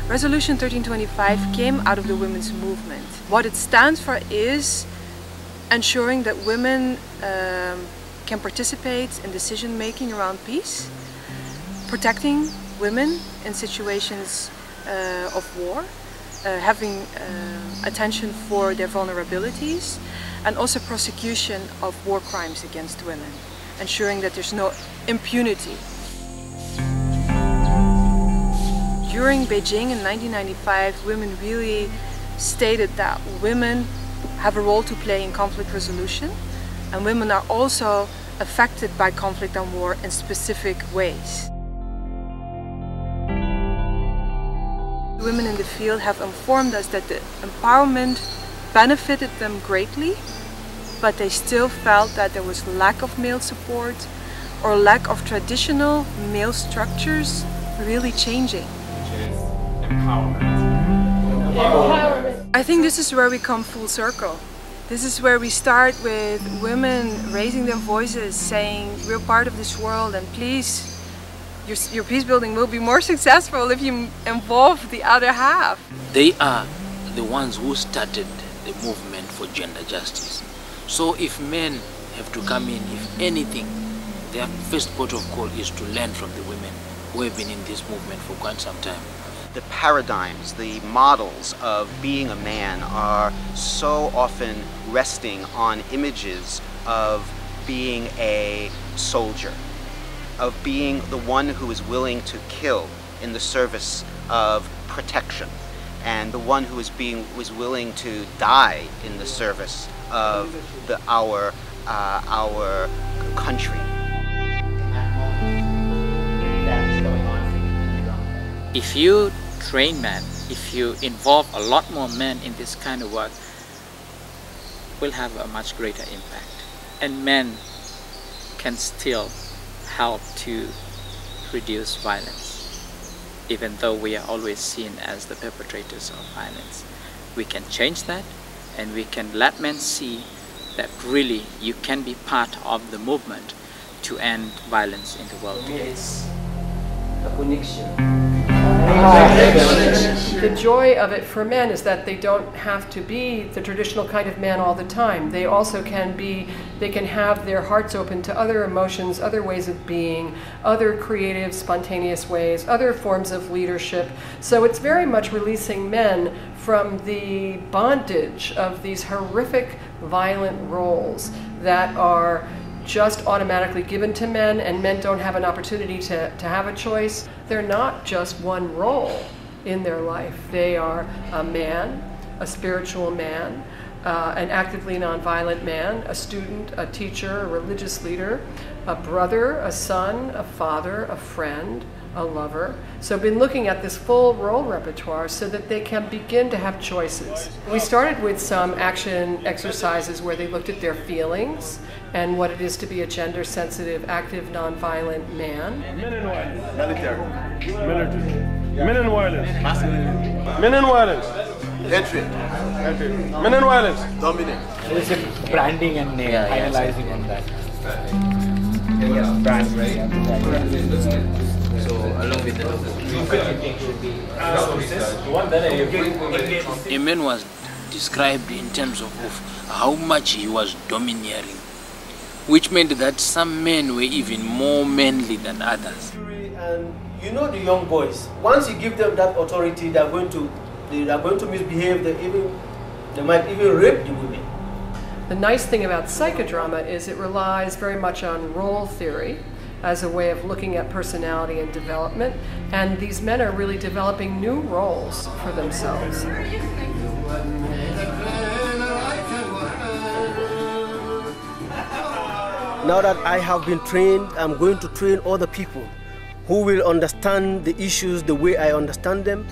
Resolution 1325 came out of the women's movement. What it stands for is ensuring that women can participate in decision making around peace, protecting women in situations of war, having attention for their vulnerabilities, and also prosecution of war crimes against women, ensuring that there's no impunity. During Beijing in 1995, women really stated that women have a role to play in conflict resolution, and women are also affected by conflict and war in specific ways. Women in the field have informed us that the empowerment benefited them greatly, but they still felt that there was lack of male support or lack of traditional male structures really changing. Empowerment. I think this is where we come full circle. This is where we start with women raising their voices, saying we're part of this world and please, your peace building will be more successful if you involve the other half. They are the ones who started the movement for gender justice. So if men have to come in, if anything, their first port of call is to learn from the women who have been in this movement for quite some time. The paradigms, the models of being a man are so often resting on images of being a soldier, of being the one who is willing to kill in the service of protection, and the one who is willing to die in the service of our country. If you train men, if you involve a lot more men in this kind of work, will have a much greater impact. And men can still help to reduce violence. Even though we are always seen as the perpetrators of violence, we can change that, and we can let men see that really you can be part of the movement to end violence in the world today. A connection. The joy of it for men is that they don't have to be the traditional kind of man all the time. They also can have their hearts open to other emotions, other ways of being, other creative, spontaneous ways, other forms of leadership. So it's very much releasing men from the bondage of these horrific, violent roles that are just automatically given to men, and men don't have an opportunity to have a choice. They're not just one role in their life. They are a man, a spiritual man, an actively nonviolent man, a student, a teacher, a religious leader, a brother, a son, a father, a friend, a lover. So I've been looking at this full role repertoire so that they can begin to have choices. We started with some action exercises where they looked at their feelings and what it is to be a gender-sensitive, active, nonviolent man. Men in violence, military, men in violence, masculinity, men in violence, hatred, men in violence, dominant. It's branding and finalizing on that. So along with the man was described in terms of how much he was domineering, which meant that some men were even more manly than others. And you know the young boys, once you give them that authority, they are going to misbehave. They might even rape the women. The nice thing about psychodrama is it relies very much on role theory as a way of looking at personality and development, and these men are really developing new roles for themselves. Now that I have been trained, I'm going to train other people who will understand the issues the way I understand them,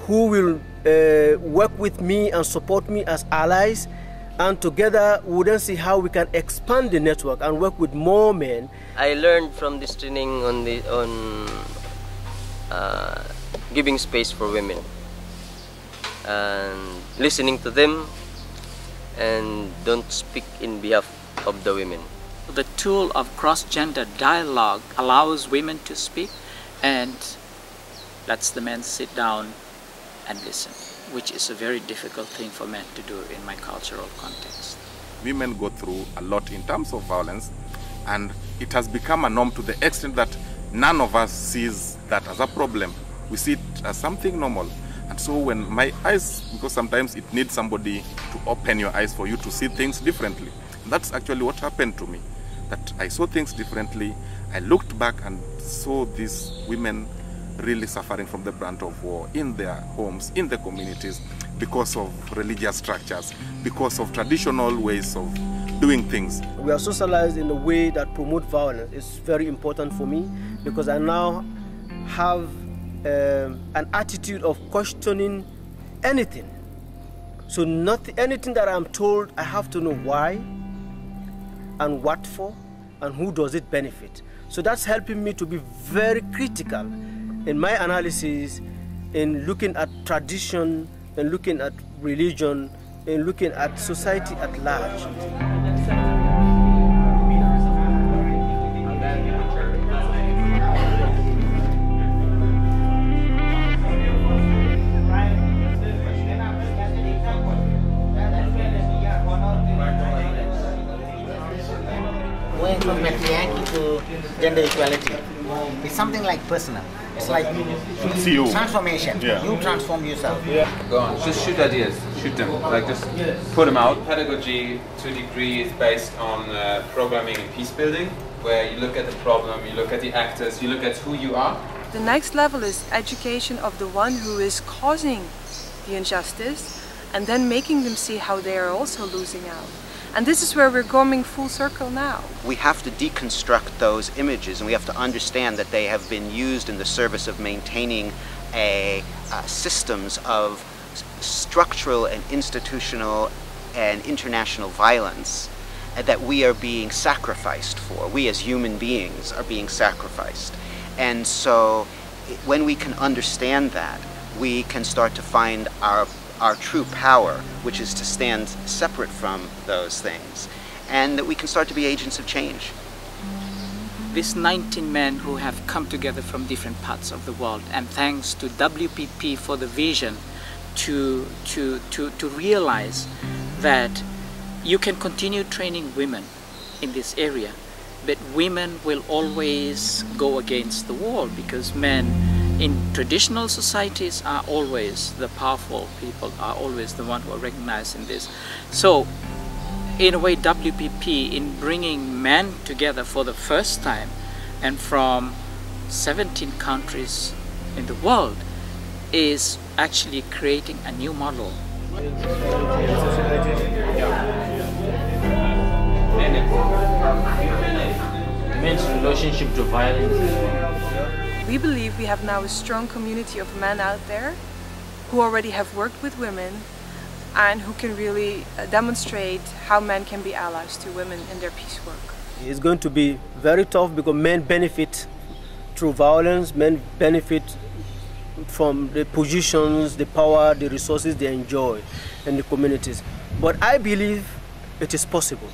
who will work with me and support me as allies, and together we'll then see how we can expand the network and work with more men. I learned from this training on giving space for women and listening to them, and don't speak in behalf of the women. The tool of cross-gender dialogue allows women to speak and lets the men sit down and listen, which is a very difficult thing for men to do in my cultural context. Women go through a lot in terms of violence, and it has become a norm to the extent that none of us sees that as a problem. We see it as something normal. And so when my eyes, because sometimes it needs somebody to open your eyes for you to see things differently. And that's actually what happened to me, that I saw things differently. I looked back and saw these women really suffering from the brunt of war in their homes, in the communities, because of religious structures, because of traditional ways of doing things. We are socialized in a way that promotes violence. It's very important for me because I now have an attitude of questioning anything. So anything that I'm told, I have to know why and what for and who does it benefit. So that's helping me to be very critical in my analysis, in looking at tradition, in looking at religion, in looking at society at large. Going from patriarchy to gender equality, it's something like personal. It's like transformation. Yeah. You transform yourself. Yeah. Go on. Just shoot ideas. Shoot them. Like just put them out. Pedagogy, to a degree, is based on programming and peace building, where you look at the problem, you look at the actors, you look at who you are. The next level is education of the one who is causing the injustice, and then making them see how they are also losing out. And this is where we're going full circle now. We have to deconstruct those images, and we have to understand that they have been used in the service of maintaining systems of structural and institutional and international violence that we are being sacrificed for. We as human beings are being sacrificed. And so when we can understand that, we can start to find our true power, which is to stand separate from those things, and that we can start to be agents of change. These 19 men who have come together from different parts of the world, and thanks to WPP for the vision to realize that you can continue training women in this area, but women will always go against the wall because men in traditional societies are always the powerful people, are always the one who are recognized in this. So in a way, WPP, in bringing men together for the first time and from 17 countries in the world, is actually creating a new model. Men's relationship to violence. We believe we have now a strong community of men out there who already have worked with women and who can really demonstrate how men can be allies to women in their peace work. It's going to be very tough because men benefit through violence, men benefit from the positions, the power, the resources they enjoy in the communities. But I believe it is possible.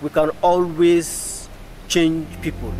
We can always change people.